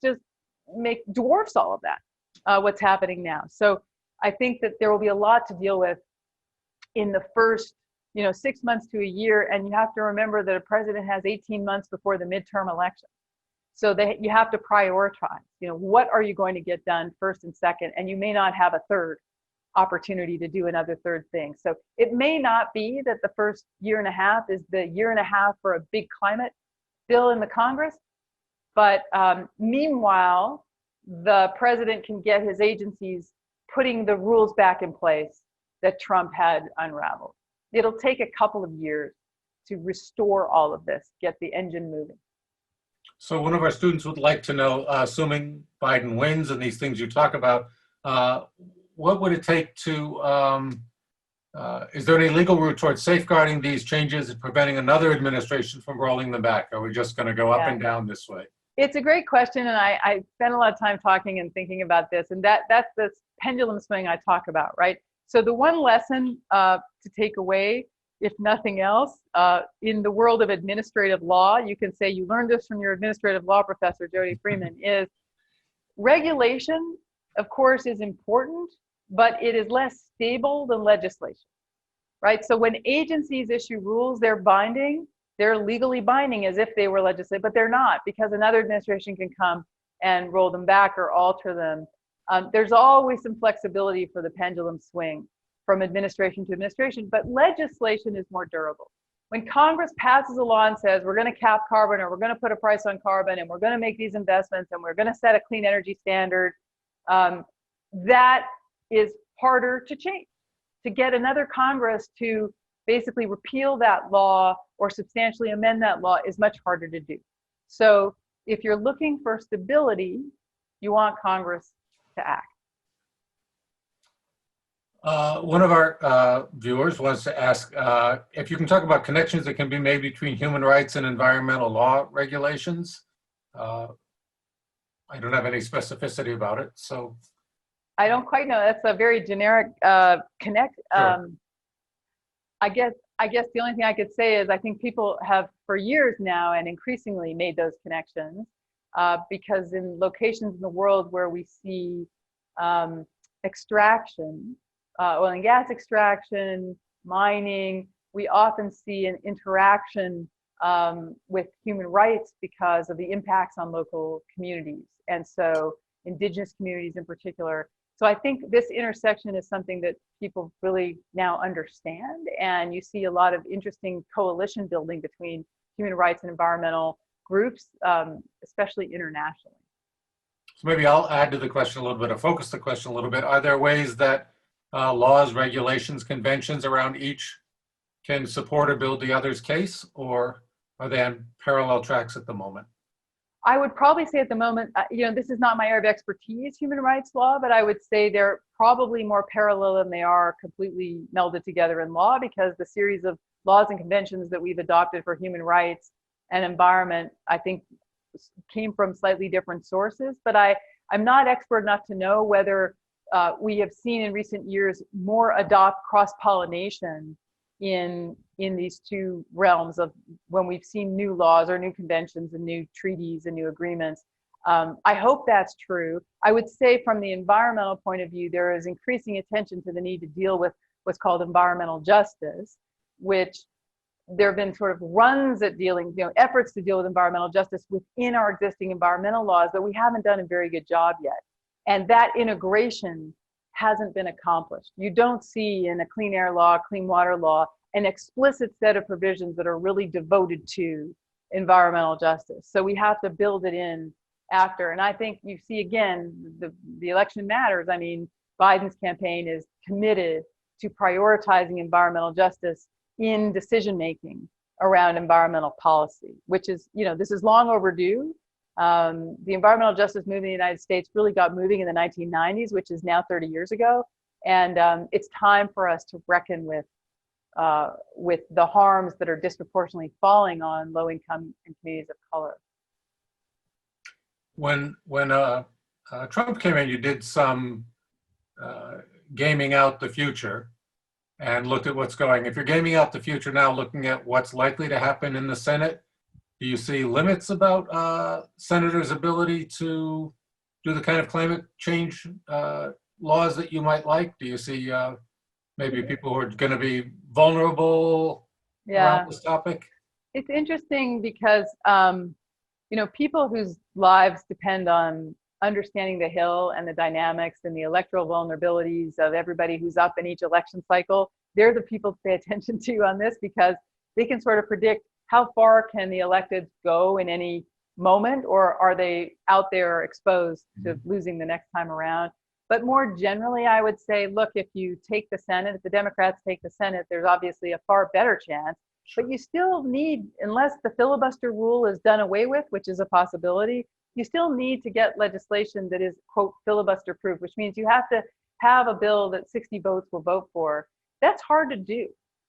just dwarfs all of that, what's happening now. So I think that there will be a lot to deal with in the first 6 months to a year. And you have to remember that a president has 18 months before the midterm election. So you have to prioritize, what are you going to get done first and second, and you may not have a third opportunity to do another third thing. So it may not be that the first year and a half is the year and a half for a big climate bill in the Congress. But meanwhile, the president can get his agencies putting the rules back in place that Trump had unraveled. It'll take a couple of years to restore all of this, get the engine moving. So one of our students would like to know, assuming Biden wins and these things you talk about, what would it take to, is there any legal route towards safeguarding these changes and preventing another administration from rolling them back? Are we just going to go up and down this way? It's a great question, and I spent a lot of time talking and thinking about this, and that's this pendulum swing I talk about, right? So the one lesson to take away, if nothing else, in the world of administrative law, you can say you learned this from your administrative law professor, Jody Freeman, is regulation, of course, is important, but it is less stable than legislation, right? So when agencies issue rules, they're binding, they're legally binding as if they were legislative, but they're not, because another administration can come and roll them back or alter them. There's always some flexibility for the pendulum swing from administration to administration, but legislation is more durable. When Congress passes a law and says, we're going to cap carbon, or we're going to put a price on carbon, and we're going to make these investments, and we're going to set a clean energy standard, that is harder to change. To get another Congress to basically repeal that law or substantially amend that law is much harder to do. So if you're looking for stability, you want Congress to act. One of our viewers wants to ask if you can talk about connections that can be made between human rights and environmental law regulations. I don't have any specificity about it, so. I don't quite know. That's a very generic connect. Sure. I guess the only thing I could say is I think people have for years now and increasingly made those connections because in locations in the world where we see extraction, oil and gas extraction, mining, we often see an interaction with human rights because of the impacts on local communities. And so indigenous communities in particular. So I think this intersection is something that people really now understand. And you see a lot of interesting coalition building between human rights and environmental groups, especially internationally. So maybe I'll add to the question a little bit, or focus the question a little bit. Are there ways that laws, regulations, conventions around each can support or build the other's case, or are they on parallel tracks at the moment? I would probably say at the moment, this is not my area of expertise, human rights law, but I would say they're probably more parallel than they are completely melded together in law, because the series of laws and conventions that we've adopted for human rights and environment, I think, came from slightly different sources. But I'm not expert enough to know whether we have seen in recent years more adopt cross-pollination in these two realms of when we've seen new laws or new conventions and new treaties and new agreements. I hope that's true. I would say from the environmental point of view, there is increasing attention to the need to deal with what's called environmental justice, which there have been sort of runs at dealing, efforts to deal with environmental justice within our existing environmental laws, but we haven't done a very good job yet. And that integration hasn't been accomplished. You don't see in a clean air law, clean water law, an explicit set of provisions that are really devoted to environmental justice. So we have to build it in after. And I think you see, again, the election matters. I mean, Biden's campaign is committed to prioritizing environmental justice in decision-making around environmental policy, which is, this is long overdue. The environmental justice movement in the United States really got moving in the 1990s, which is now 30 years ago. And it's time for us to reckon with the harms that are disproportionately falling on low-income and communities of color. When Trump came in, you did some gaming out the future and looked at what's going. If you're gaming out the future now, looking at what's likely to happen in the Senate, do you see limits about senators' ability to do the kind of climate change laws that you might like? Do you see maybe people who are going to be vulnerable around this topic? It's interesting because, people whose lives depend on understanding the Hill and the dynamics and the electoral vulnerabilities of everybody who's up in each election cycle, they're the people to pay attention to on this, because they can sort of predict how far can the elected go in any moment, or are they out there exposed to losing the next time around? But more generally, I would say, look, if you take the Senate, if the Democrats take the Senate, there's obviously a far better chance. But you still need, unless the filibuster rule is done away with, which is a possibility, you still need to get legislation that is, quote, filibuster proof, which means you have to have a bill that 60 votes will vote for. That's hard to do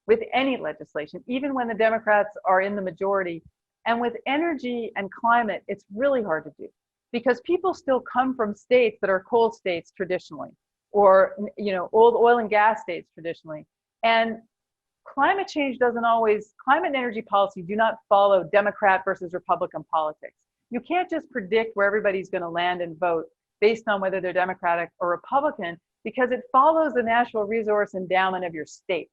with any legislation, even when the Democrats are in the majority. And with energy and climate, it's really hard to do, because people still come from states that are coal states traditionally, or old oil and gas states traditionally. And climate change climate and energy policy do not follow Democrat versus Republican politics. You can't just predict where everybody's going to land and vote based on whether they're Democratic or Republican, because it follows the natural resource endowment of your state.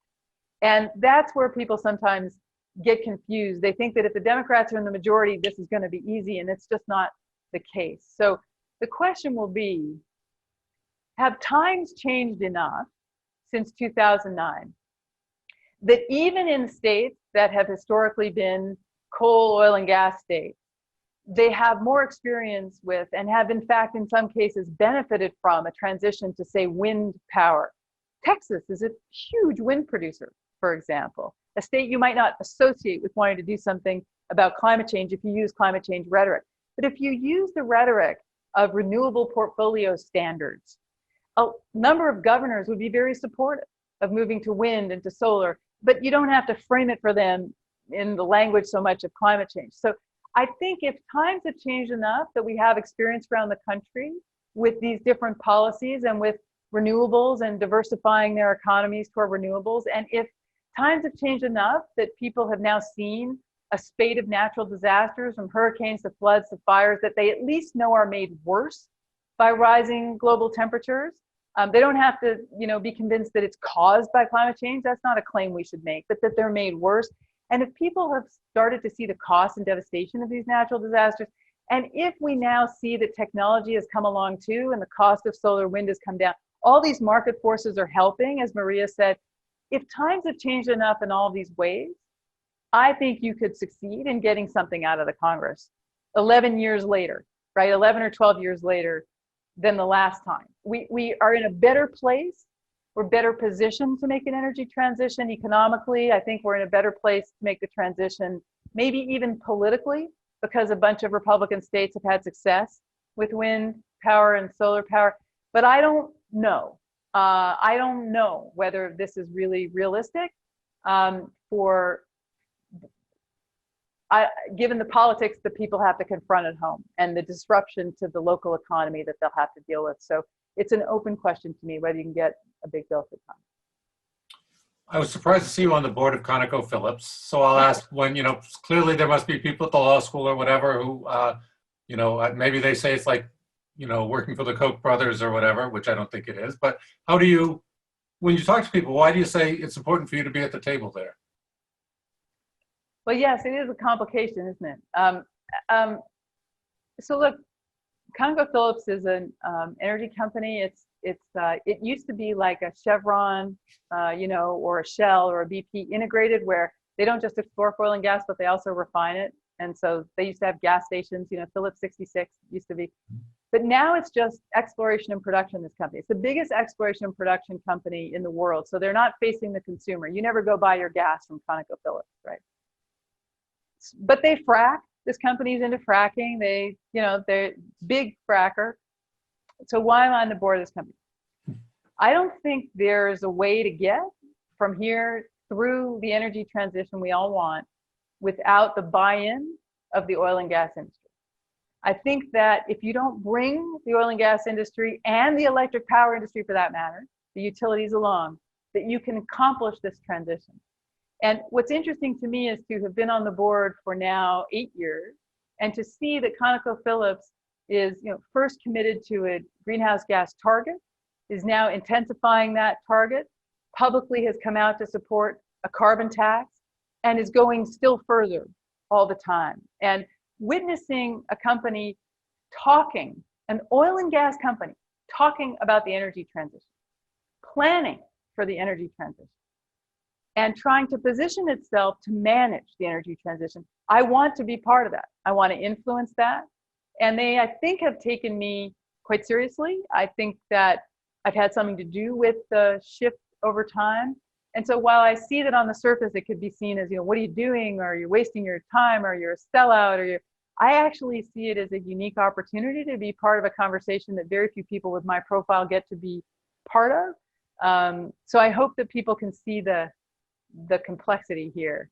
And that's where people sometimes get confused. They think that if the Democrats are in the majority, this is going to be easy, and it's just not the case. So the question will be, have times changed enough since 2009 that even in states that have historically been coal, oil, and gas states, they have more experience with, and have in fact in some cases benefited from, a transition to, say, wind power. Texas is a huge wind producer, for example, a state you might not associate with wanting to do something about climate change if you use climate change rhetoric. But if you use the rhetoric of renewable portfolio standards, a number of governors would be very supportive of moving to wind and to solar, but you don't have to frame it for them in the language so much of climate change. So I think if times have changed enough that we have experience around the country with these different policies and with renewables and diversifying their economies toward renewables, and if times have changed enough that people have now seen a spate of natural disasters, from hurricanes to floods to fires, that they at least know are made worse by rising global temperatures. They don't have to, be convinced that it's caused by climate change. That's not a claim we should make, but that they're made worse. And if people have started to see the cost and devastation of these natural disasters, and if we now see that technology has come along too, and the cost of solar wind has come down, all these market forces are helping, as Maria said. If times have changed enough in all of these ways, I think you could succeed in getting something out of the Congress 11 years later, right? 11 or 12 years later than the last time. We are in a better place. We're better positioned to make an energy transition economically. I think we're in a better place to make the transition, maybe even politically, because a bunch of Republican states have had success with wind power and solar power. But I don't know. I don't know whether this is really realistic given the politics that people have to confront at home and the disruption to the local economy that they'll have to deal with. So it's an open question to me whether you can get a big bill for time. I was surprised to see you on the board of ConocoPhillips. So I'll ask when, clearly there must be people at the law school or whatever who, maybe they say it's like, working for the Koch brothers or whatever, which I don't think it is. But when you talk to people, why do you say it's important for you to be at the table there? Well, yes, it is a complication, isn't it? So look, ConocoPhillips is an energy company. It used to be like a Chevron, or a Shell or a BP integrated, where they don't just explore for oil and gas, but they also refine it. And so they used to have gas stations, Phillips 66 used to be. But now it's just exploration and production, this company. It's the biggest exploration and production company in the world. So they're not facing the consumer. You never go buy your gas from ConocoPhillips, right? But they frack. This company's into fracking. They're big fracker. So why am I on the board of this company? I don't think there's a way to get from here through the energy transition we all want without the buy-in of the oil and gas industry. I think that if you don't bring the oil and gas industry and the electric power industry, for that matter, the utilities along, that you can accomplish this transition. And what's interesting to me is to have been on the board for now 8 years and to see that ConocoPhillips is first committed to a greenhouse gas target, is now intensifying that target, publicly has come out to support a carbon tax, and is going still further all the time. And witnessing a company talking, an oil and gas company, talking about the energy transition, planning for the energy transition, and trying to position itself to manage the energy transition. I want to be part of that. I want to influence that. And they, I think, have taken me quite seriously. I think that I've had something to do with the shift over time. And so while I see that on the surface, it could be seen as, what are you doing? Or you're wasting your time, or you're a sellout, I actually see it as a unique opportunity to be part of a conversation that very few people with my profile get to be part of. So I hope that people can see the complexity here,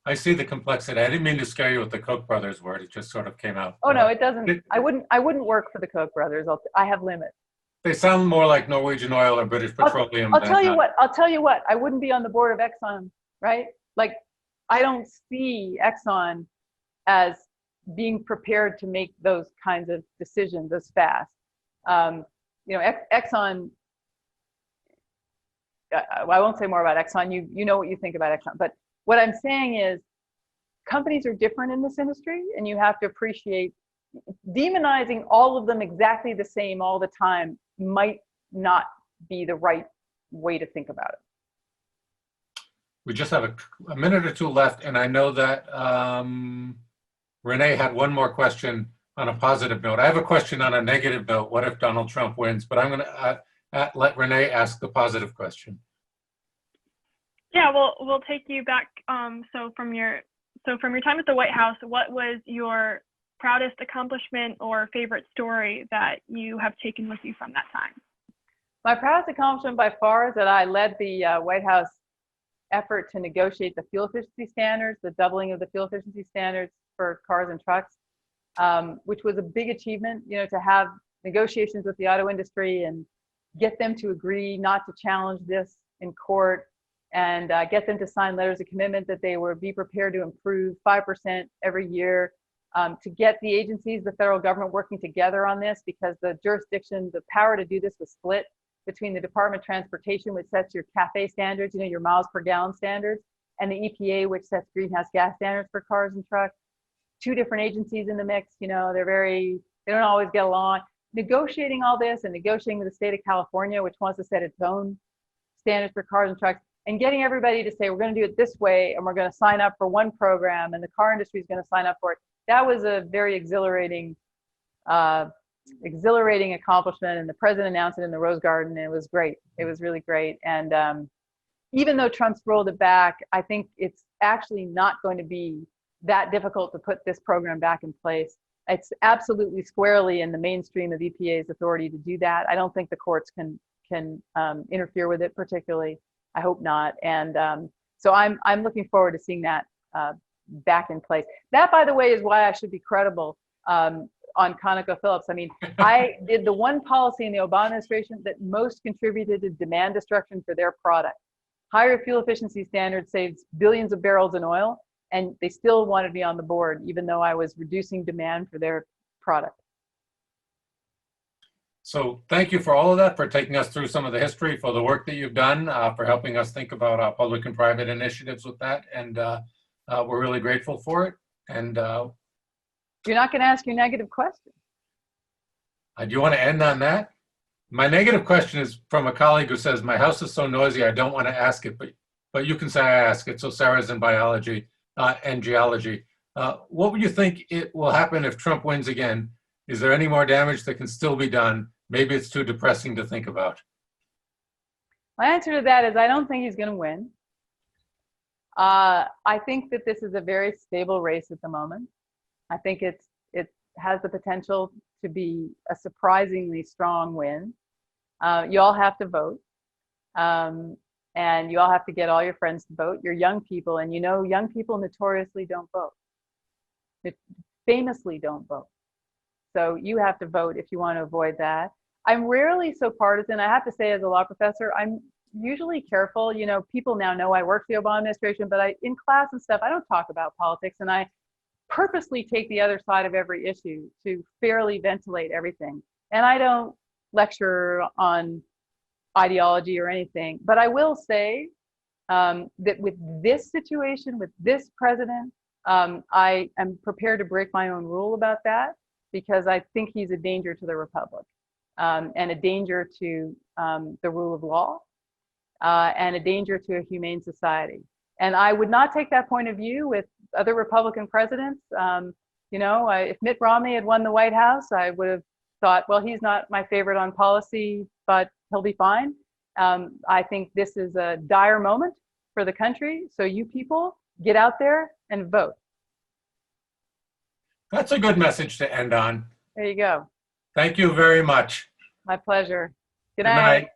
I see the complexity. I didn't mean to scare you with the Koch brothers word. It just sort of came out. Oh no, it doesn't. I wouldn't work for the Koch brothers. I have limits. They sound more like Norwegian Oil or British Petroleum. I'll tell you what. I wouldn't be on the board of Exxon, right? Like, I don't see Exxon as being prepared to make those kinds of decisions as fast. Exxon. I won't say more about Exxon. You know what you think about Exxon. But what I'm saying is, companies are different in this industry, and you have to appreciate demonizing all of them exactly the same all the time might not be the right way to think about it. We just have a minute or two left, and I know that Renee had one more question on a positive note. I have a question on a negative note. What if Donald Trump wins? But I'm going to let Renee ask the positive question. Yeah, well, we'll take you back. So from your time at the White House, what was your proudest accomplishment or favorite story that you have taken with you from that time? My proudest accomplishment by far is that I led the White House effort to negotiate the fuel efficiency standards, the doubling of the fuel efficiency standards for cars and trucks, which was a big achievement, to have negotiations with the auto industry and get them to agree not to challenge this in court, and get them to sign letters of commitment that they would be prepared to improve 5% every year to get the agencies, the federal government working together on this, because the jurisdiction, the power to do this was split between the Department of Transportation, which sets your CAFE standards, you know, your miles per gallon standards, and the EPA, which sets greenhouse gas standards for cars and trucks. Two different agencies in the mix, you know, they don't always get along. Negotiating all this and negotiating with the state of California, which wants to set its own standards for cars and trucks, and getting everybody to say, we're going to do it this way, and we're going to sign up for one program, and the car industry is going to sign up for it. That was a very exhilarating accomplishment, and the president announced it in the Rose Garden, and it was great. It was really great. And even though Trump's rolled it back, I think it's actually not going to be that difficult to put this program back in place. It's absolutely squarely in the mainstream of EPA's authority to do that. I don't think the courts can interfere with it particularly. I hope not. And so I'm looking forward to seeing that back in place. That, by the way, is why I should be credible on ConocoPhillips. I mean, I did the one policy in the Obama administration that most contributed to demand destruction for their product. Higher fuel efficiency standards saves billions of barrels in oil, and they still wanted me on the board, even though I was reducing demand for their product. So thank you for all of that, for taking us through some of the history, for the work that you've done, for helping us think about our public and private initiatives with that. And we're really grateful for it. And You're not going to ask your negative question. do you want to end on that? My negative question is from a colleague who says, my house is so noisy, I don't want to ask it, but you can say I ask it. So Sarah's in biology and geology. What would you think it will happen if Trump wins again? Is there any more damage that can still be done? Maybe it's too depressing to think about. My answer to that is I don't think he's going to win. I think that this is a very stable race at the moment. I think it has the potential to be a surprisingly strong win. You all have to vote. And you all have to get all your friends to vote. You're young people, and you know young people notoriously don't vote. They famously don't vote. So you have to vote if you want to avoid that. I'm rarely so partisan. I have to say, as a law professor, I'm usually careful. You know, people now know I work for the Obama administration, but in class and stuff, I don't talk about politics, and I purposely take the other side of every issue to fairly ventilate everything. And I don't lecture on ideology or anything, but I will say that with this situation, with this president, I am prepared to break my own rule about that, because I think he's a danger to the republic, and a danger to the rule of law, and a danger to a humane society. And I would not take that point of view with other Republican presidents. You know, if Mitt Romney had won the White House, I would have thought, well, he's not my favorite on policy, but he'll be fine. I think this is a dire moment for the country. So you people, get out there and vote. That's a good message to end on. There you go. Thank you very much. My pleasure. Good Good night. night.